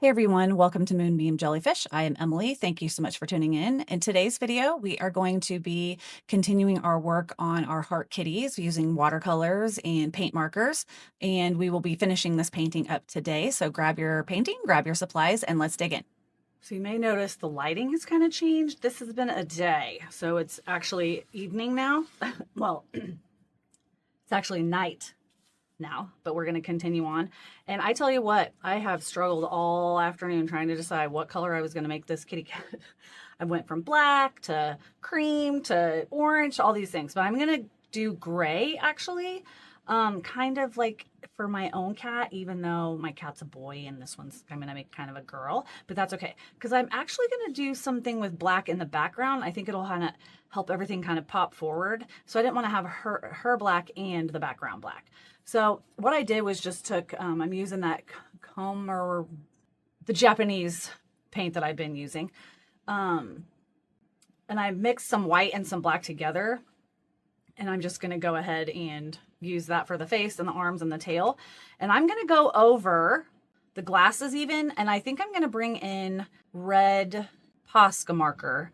Hey everyone, welcome to Moonbeam Jellyfish. I am Emily. Thank you so much for tuning in. In today's video, we are going to be continuing our work on our heart kitties using watercolors and paint markers, and we will be finishing this painting up today. So grab your painting, grab your supplies, and let's dig in. So you may notice the lighting has kind of changed. This has been a day, so it's actually evening now. Well, it's actually night now, but we're going to continue on. And I tell you what, I have struggled all afternoon trying to decide what color I was going to make this kitty cat. I went from black to cream to orange, all these things, but I'm going to do gray actually, kind of like for my own cat, even though my cat's a boy and this one's, I'm going to make kind of a girl, but that's okay. Because I'm actually going to do something with black in the background. I think it'll kind of help everything kind of pop forward. So I didn't want to have her black and the background black. So what I did was just took, I'm using that the Japanese paint that I've been using. And I mixed some white and some black together. And I'm just going to go ahead and use that for the face and the arms and the tail. And I'm going to go over the glasses even. And I think I'm going to bring in red Posca marker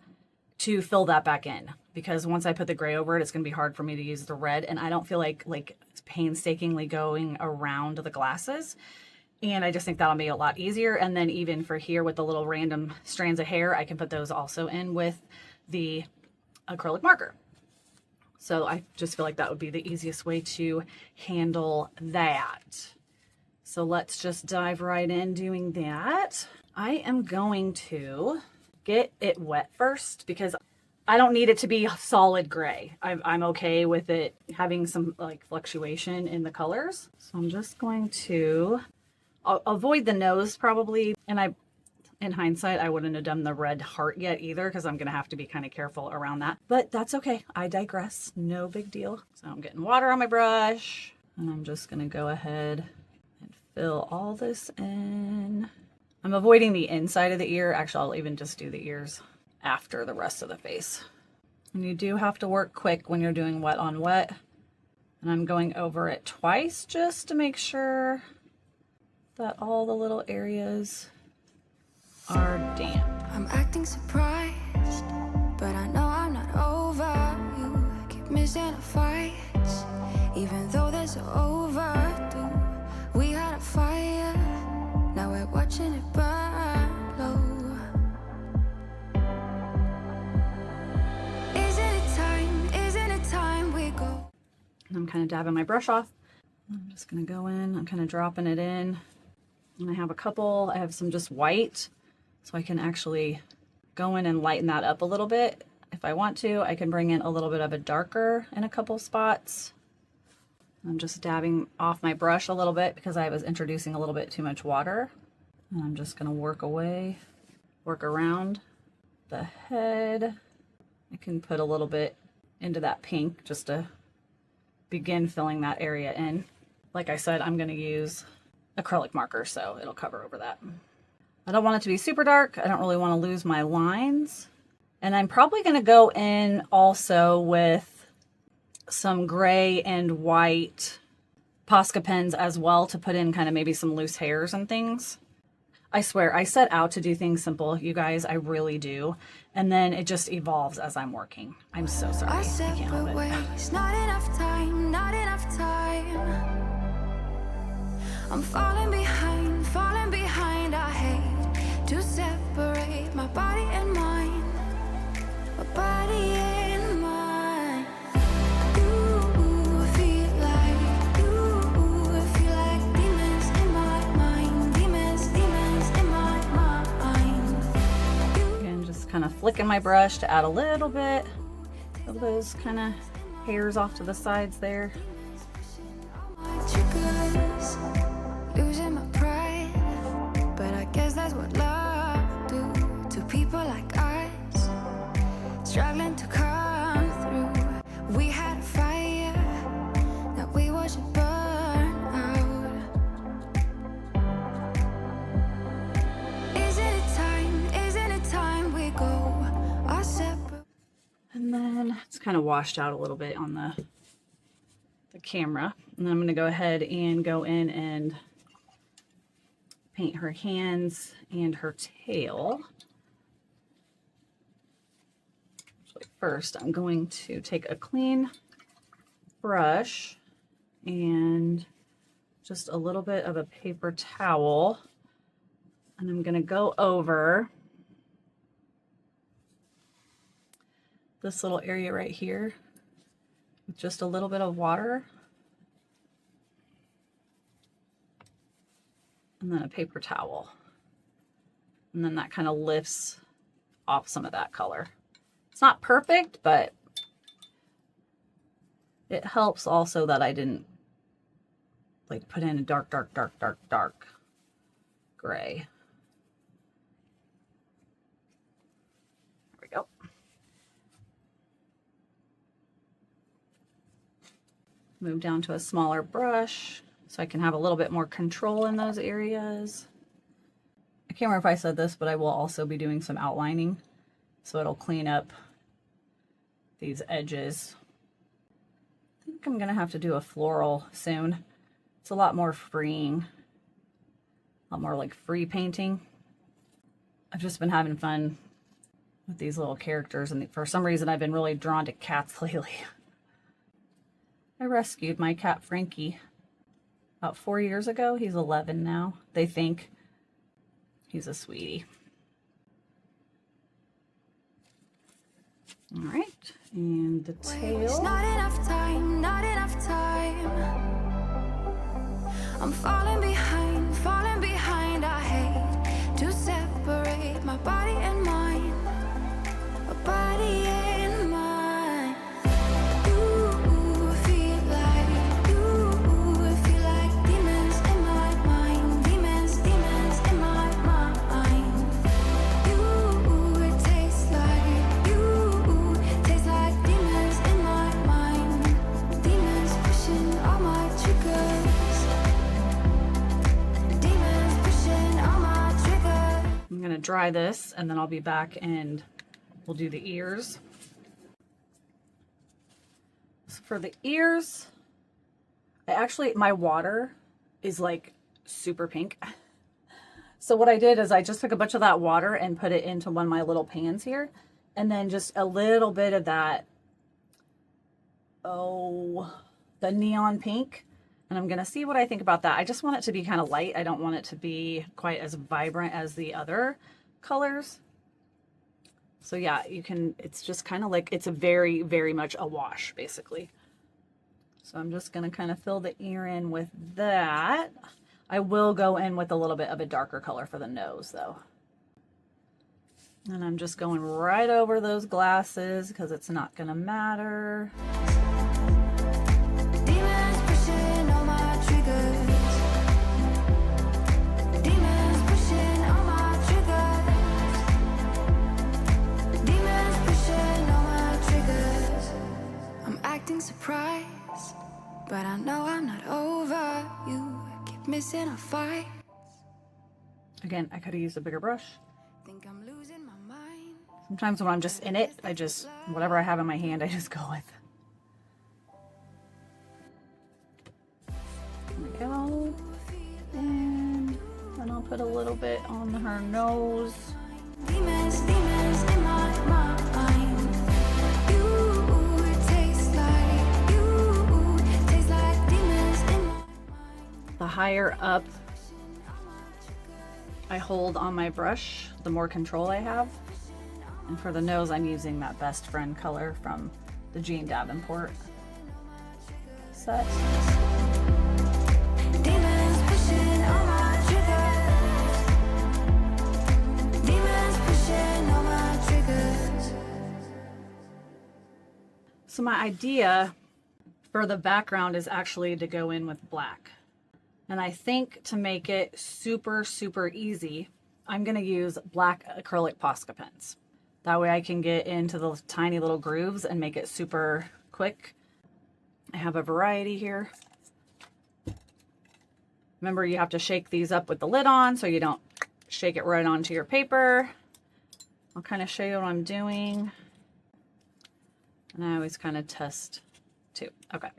to fill that back in. Because once I put the gray over it, it's going to be hard for me to use the red. And I don't feel like painstakingly going around the glasses. And I just think that'll be a lot easier. And then even for here with the little random strands of hair, I can put those also in with the acrylic marker. So I just feel like that would be the easiest way to handle that. So let's just dive right in doing that. I am going to get it wet first because I don't need it to be solid gray. I'm okay with it having some like fluctuation in the colors. So I'm just going to avoid the nose probably. And in hindsight, I wouldn't have done the red heart yet either because I'm going to have to be kind of careful around that. But that's okay. I digress. No big deal. So I'm getting water on my brush and I'm just going to go ahead and fill all this in. I'm avoiding the inside of the ear. Actually, I'll even just do the ears after the rest of the face. And you do have to work quick when you're doing wet on wet. And I'm going over it twice just to make sure that all the little areas are damp. I'm acting surprised, but I know I'm not over you. Keep missing our fights, even though there's overdue. We had a fire, now we're watching it burn low. Isn't it time we go? I'm kind of dabbing my brush off. I'm just gonna go in, I'm kind of dropping it in. And I have some just white, so I can actually go in and lighten that up a little bit. If I want to, I can bring in a little bit of a darker in a couple spots. I'm just dabbing off my brush a little bit because I was introducing a little bit too much water. And I'm just gonna work around the head. I can put a little bit into that pink just to begin filling that area in. Like I said, I'm gonna use acrylic marker, so it'll cover over that. I don't want it to be super dark. I don't really want to lose my lines. And I'm probably going to go in also with some gray and white Posca pens as well to put in kind of maybe some loose hairs and things. I swear, I set out to do things simple, you guys. I really do. And then it just evolves as I'm working. I'm so sorry. I can't help it. Not enough time, not enough time. I'm falling behind, I hate to separate my body and mind, my body and mind. I feel like demons in my mind, demons in my mind. Again, just kind of flicking my brush to add a little bit of those kind of hairs off to the sides there. Losing my pride, but I guess that's what love do to people like us, struggling to come through. We had a fire that we watched it burn out. Isn't it time we go our separate? And then it's kind of washed out a little bit on the camera. And then I'm going to go ahead and go in and paint her hands and her tail. So first, I'm going to take a clean brush and just a little bit of a paper towel, and I'm going to go over this little area right here with just a little bit of water and then a paper towel, and then that kind of lifts off some of that color. It's not perfect, but it helps also that I didn't like put in a dark gray. There we go. Move down to a smaller brush so I can have a little bit more control in those areas. I can't remember if I said this, but I will also be doing some outlining, so it'll clean up these edges. I think I'm gonna have to do a floral soon. It's a lot more freeing, a lot more like free painting. I've just been having fun with these little characters, and for some reason I've been really drawn to cats lately. I rescued my cat Frankie about 4 years ago. He's 11 now. They think he's a sweetie. All right, and the tail. Not enough time, not enough time. I'm falling behind. I hate to separate my body and mind. My body and mind. You feel like demons in my mind. Demons in my mind. You taste like demons in my mind. Demons pushing all my triggers. Demons pushing all my triggers. I'm gonna dry this and then I'll be back and we'll do the ears. So for the ears, my water is like super pink. So what I did is I just took a bunch of that water and put it into one of my little pans here, and then just a little bit of that, the neon pink. And I'm gonna see what I think about that. I just want it to be kind of light. I don't want it to be quite as vibrant as the other colors. So yeah, it's just kind of like, it's a very, very much a wash, basically. So I'm just gonna kind of fill the ear in with that. I will go in with a little bit of a darker color for the nose though. And I'm just going right over those glasses because it's not gonna matter. Demons pushing all my triggers. Demons pushing all my triggers. Demons pushing all my triggers. I'm acting surprised, but I know I'm not over you. Keep missing our fight. Again, I could have used a bigger brush. Think I'm losing my mind. Sometimes when I'm just in it, whatever I have in my hand, I just go with. There we go. And then I'll put a little bit on her nose. Demons in my mind. You taste like demons in my mind. The higher up I hold on my brush, the more control I have. And for the nose, I'm using that Best Friend color from the Jean Davenport set. Demons pushing all my triggers. Demons pushing all my triggers. So my idea for the background is actually to go in with black. And I think to make it super, super easy, I'm gonna use black acrylic Posca pens. That way I can get into those tiny little grooves and make it super quick. I have a variety here. Remember, you have to shake these up with the lid on so you don't shake it right onto your paper. I'll kind of show you what I'm doing. And I always kind of test too. Okay.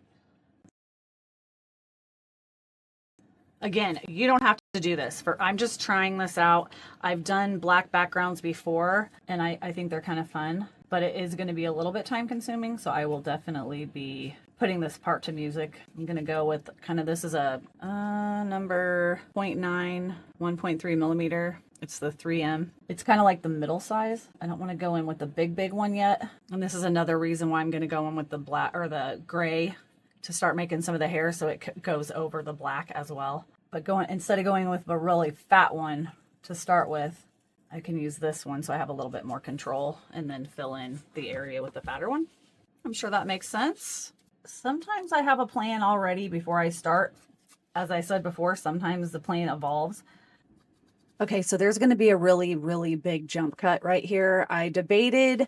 Again, you don't have to do this. I'm just trying this out. I've done black backgrounds before, and I think they're kind of fun, but it is going to be a little bit time consuming, so I will definitely be putting this part to music. I'm going to go with kind of, this is a number 0.9, 1.3 millimeter. It's the 3M. It's kind of like the middle size. I don't want to go in with the big one yet. And this is another reason why I'm going to go in with the black or the gray to start making some of the hair so it goes over the black as well. But instead of going with a really fat one to start with, I can use this one so I have a little bit more control and then fill in the area with the fatter one. I'm sure that makes sense. Sometimes I have a plan already before I start. As I said before, sometimes the plan evolves. Okay, so there's going to be a really big jump cut right here. I debated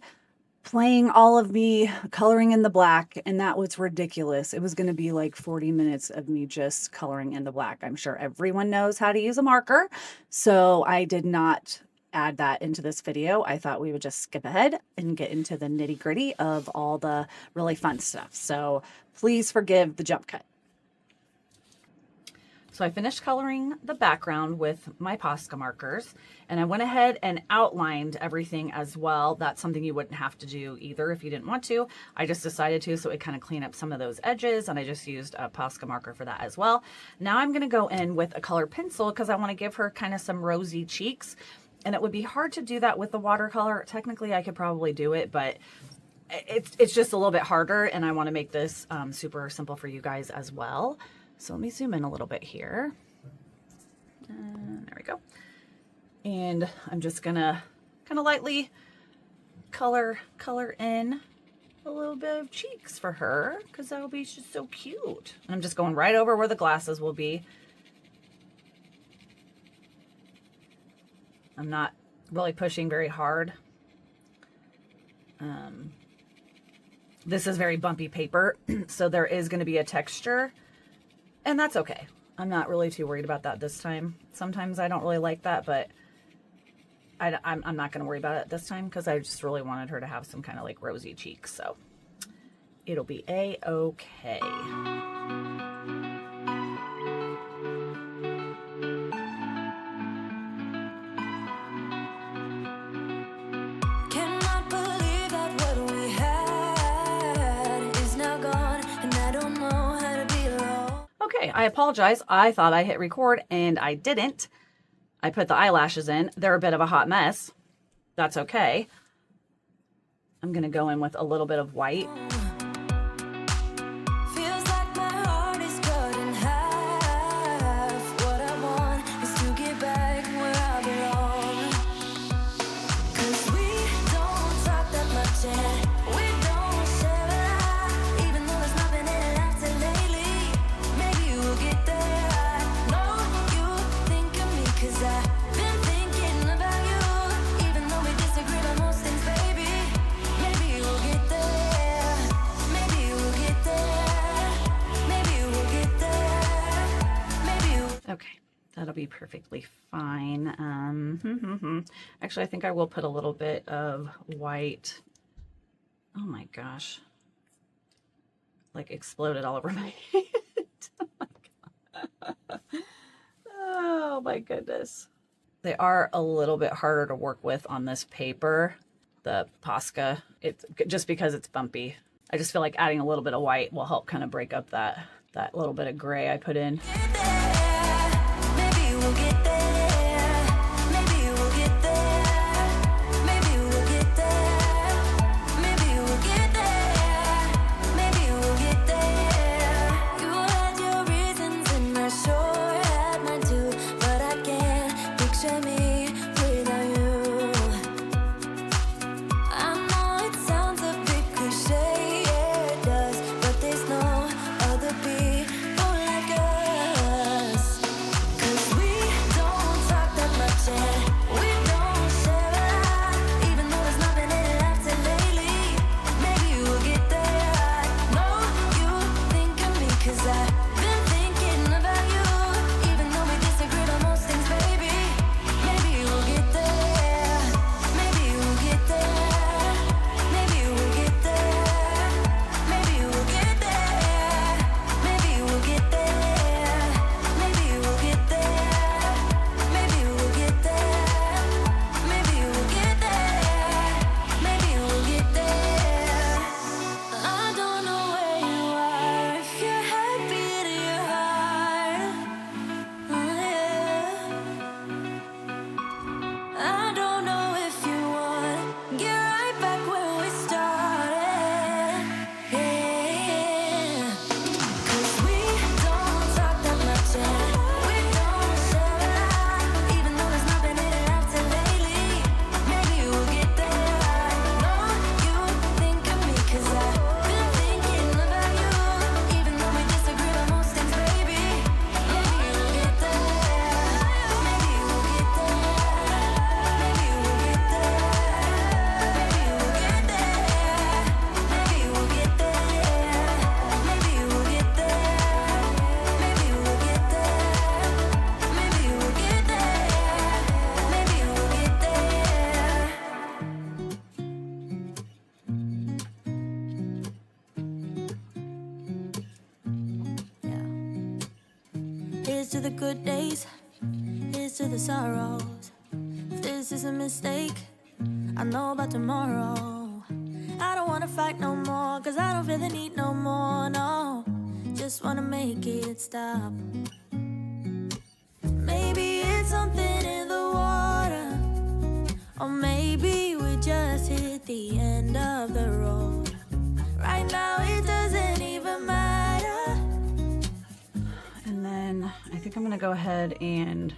playing all of me coloring in the black, and that was ridiculous. It was going to be like 40 minutes of me just coloring in the black. I'm sure everyone knows how to use a marker, so I did not add that into this video. I thought we would just skip ahead and get into the nitty-gritty of all the really fun stuff. So please forgive the jump cut. So I finished coloring the background with my Posca markers, and I went ahead and outlined everything as well. That's something you wouldn't have to do either if you didn't want to. I just decided to, so it kind of clean up some of those edges, and I just used a Posca marker for that as well. Now I'm going to go in with a color pencil because I want to give her kind of some rosy cheeks, and it would be hard to do that with the watercolor. Technically, I could probably do it, but it's just a little bit harder, and I want to make this super simple for you guys as well. So let me zoom in a little bit here. There we go. And I'm just gonna kind of lightly color in a little bit of cheeks for her because that'll be just so cute. And I'm just going right over where the glasses will be. I'm not really pushing very hard. This is very bumpy paper, so there is going to be a texture. And that's okay. I'm not really too worried about that this time. Sometimes I don't really like that, but I'm not going to worry about it this time because I just really wanted her to have some kind of like rosy cheeks. So it'll be a-okay. I apologize. I thought I hit record and I didn't. I put the eyelashes in. They're a bit of a hot mess. That's okay. I'm going to go in with a little bit of white. Feels like my heart is cut in half. What I want is to get back where I belong. 'Cause we don't talk that much and we don't share a lot. Even though there's nothing in it after lately. Maybe we'll get there. I know you think of me 'cause I've been thinking about you. Even though we disagree about most things, baby. Maybe we'll get there. Maybe we'll get there. Maybe we'll get there. Maybe we'll... Okay, that'll be perfectly fine. Actually, I think I will put a little bit of white. Oh my gosh. Like exploded all over my head. Oh my goodness. They are a little bit harder to work with on this paper, the Posca. It's just because it's bumpy. I just feel like adding a little bit of white will help kind of break up that little bit of gray I put in. Maybe we'll get there. Maybe we'll get there. Maybe we'll get there. Maybe we'll get there. Maybe we'll get there. You had your reasons and I sure had mine too, but I can't picture me without you. I know it sounds a bit cliche, yeah it does, but there's no other people like us. 'Cause we don't talk that much and we don't share a lot. Even though there's nothing in it after lately. Maybe we'll get there. I know you think of me 'cause I've been thinking about you. Even though we disagree on most things, baby. to the good days, here's to the sorrows. If this is a mistake, I know about tomorrow. I don't wanna fight no more, cause I don't feel the need no more, no. Just wanna make it stop. Maybe it's something in the water, or maybe we just hit the end of the road. Right now it doesn't even matter. And then I think I'm gonna go ahead and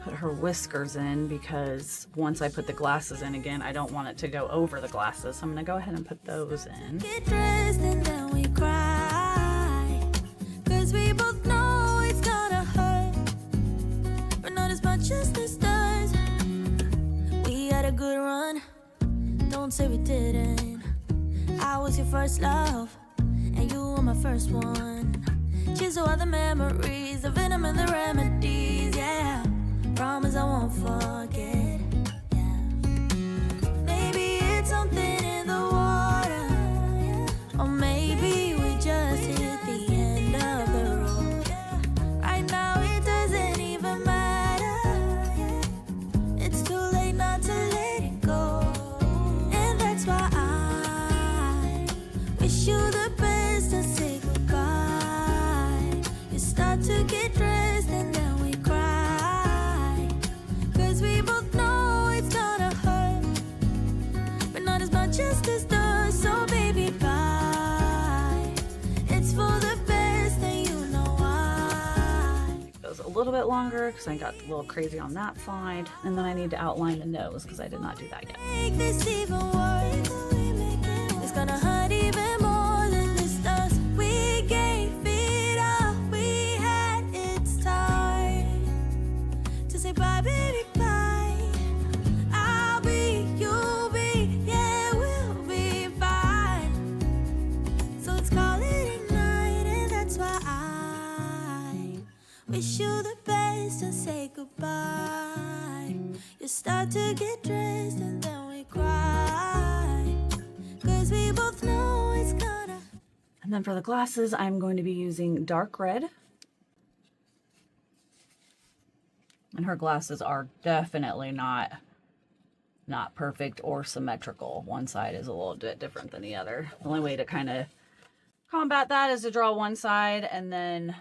put her whiskers in, because once I put the glasses in again, I don't want it to go over the glasses. So I'm gonna go ahead and put those in. Get dressed and then we cry, cause we both know it's gonna hurt, but not as much as this does. We had a good run, don't say we didn't. I was your first love, and you were my first one. Cheers to all the memories, the venom and the remedies, yeah. Promise I won't forget, yeah. Maybe it's something in the water, or maybe we just hit the end of the road. Right now it doesn't even matter. It's too late not to let it go. And that's why I wish you the best and say goodbye. You start to get dressed and then we cry, cause we both know it's gonna hurt, but not as much as this does. So baby, bye. It's for the best and you know why. Goes a little bit longer because I got a little crazy on that side. And then I need to outline the nose because I did not do that yet. Make this even worse. It's gonna hurt even more than this does. We gave it all we had. It's time to say bye, baby, bye. I'll be, you'll be, yeah, we'll be fine. So let's call it a night, and that's why I wish you the best and say goodbye. You start to get dressed and then we cry, cause we both know it's gonna. And then for the glasses, I'm going to be using dark red. And her glasses are definitely not perfect or symmetrical. One side is a little bit different than the other. The only way to kind of combat that is to draw one side and then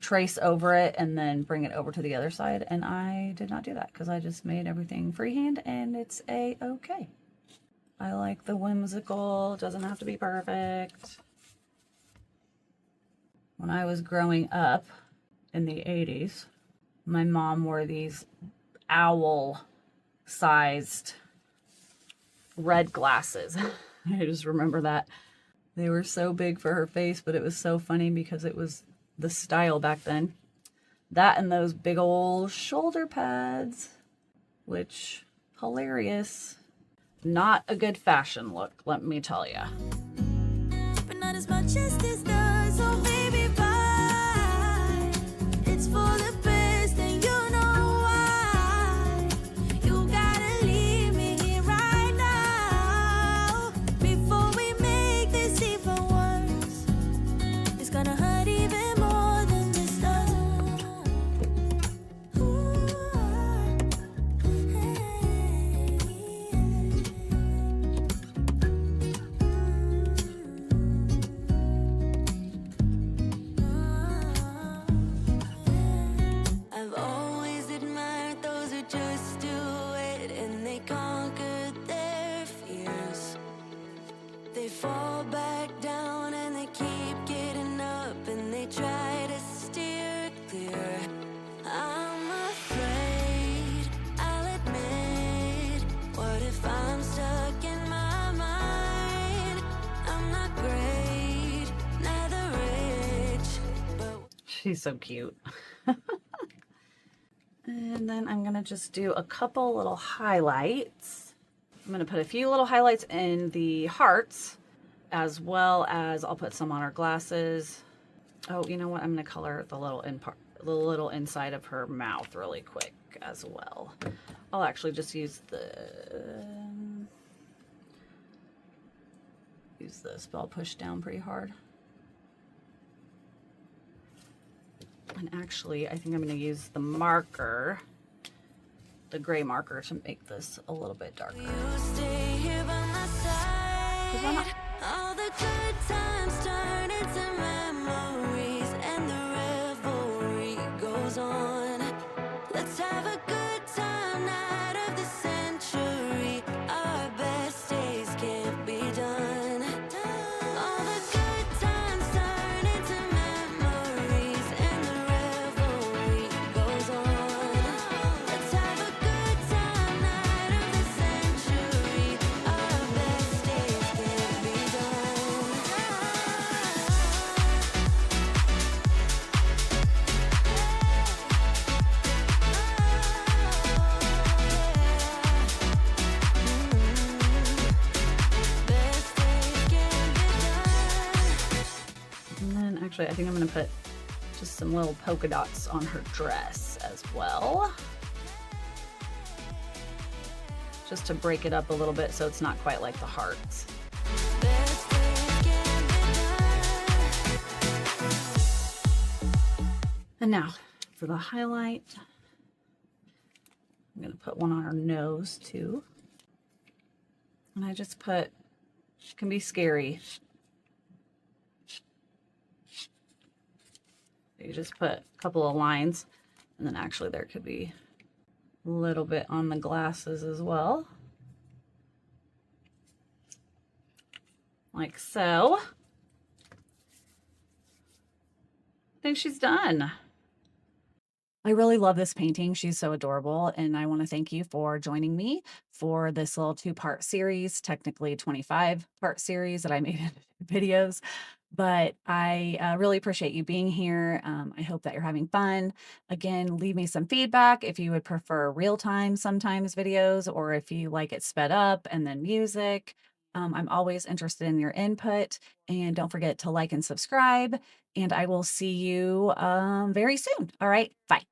trace over it and then bring it over to the other side. And I did not do that because I just made everything freehand and it's a-okay. I like the whimsical, doesn't have to be perfect. When I was growing up in the 80s, my mom wore these owl-sized red glasses. I just remember that. They were so big for her face, but it was so funny because it was the style back then. That and those big old shoulder pads, which, hilarious. Not a good fashion look, let me tell you. But not as much as this does, so baby, bye. It's for the best and you know why. You gotta leave me here right now before we make this even worse. It's gonna hurt even more than this does. Ooh, I've always admired those who just do it and they conquered their fears. They fall back down and they keep getting up and they try to steer clear. I'm afraid, I'll admit. What if I'm stuck in my mind? I'm not great, neither rich, but She's so cute. And then I'm gonna just do a couple little highlights. I'm gonna put a few little highlights in the hearts, as well as I'll put some on her glasses. Oh, you know what? I'm gonna color the little the little inside of her mouth really quick as well. I'll actually just use this, but I'll push down pretty hard. And actually, I think I'm going to use the marker, the gray marker, to make this a little bit darker. All the good times turn into memories, and the revelry goes on. Let's have a good time, night of the century. Our best days can't be done. All the good times turn into memories, and the revelry goes on. Let's have a good time, night of the century. Our best days can't be done. Best days can't be done. And then actually, I think I'm going to put just some little polka dots on her dress as well. Just to break it up a little bit so it's not quite like the hearts. Best days can't be done. And now for the highlight, I'm going to put one on her nose too. And I just put, it can be scary. You just put a couple of lines, and then actually there could be a little bit on the glasses as well. Like so. I think she's done. I really love this painting. She's so adorable, and I want to thank you for joining me for this little 2-part series, technically 25-part series that I made into videos. But I really appreciate you being here. I hope that you're having fun. Again, leave me some feedback if you would prefer real-time sometimes videos, or if you like it sped up and then music. I'm always interested in your input, and don't forget to like and subscribe, and I will see you very soon. All right, bye.